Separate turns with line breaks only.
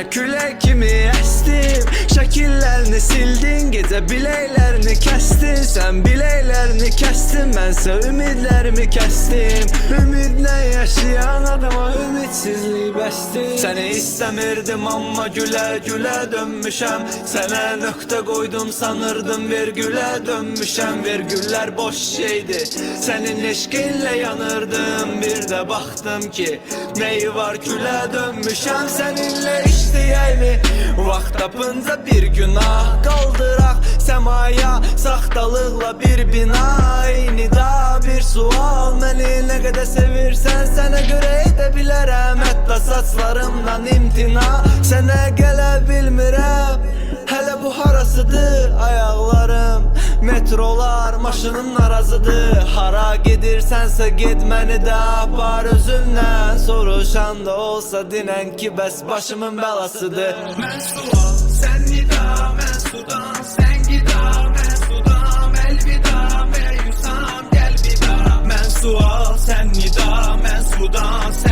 Sənə külək kimi əsdim, şəkillərini sildin, gecə biləklərini kəsdin. Sən biləklərini kəsdin, mənsə ümidlərimi kəsdim. Ümidlə yaşayan adama ümidsizlik bəsdir. Səni istəmirdim amma gülə-gülə dönmüşəm. Sənə nöqtə qoydum sanırdım vergülə dönmüşəm. Vergüllər boş şeydi, sənin eşqinlə yanırdım. Bir də baxdım ki neyi var külə dönmüşəm. Səninlə işləyəymi vaxt tapınca bir günah qaldıraq səmaya, saxtalıqla bir bina. Eyni da bir sual, məni nə qədər sevirsən sənə görə edə bilərəm. Hətta saçlarımdan imtina, sənə gələ bilmirəm. Hələ bu harasıdır ayaqlarım, metrolar, maşının narazıdır. Hara gedirsənsə get, məni də apar özündən. Soruşan da olsa dinən ki bəs başımın bəlasıdır.
Mən sual, sən nida, mən sudan, sən gida, mən sudam, əlvida, məyusam, gəl vida. Mən sual, sən nida, mən sudan, sən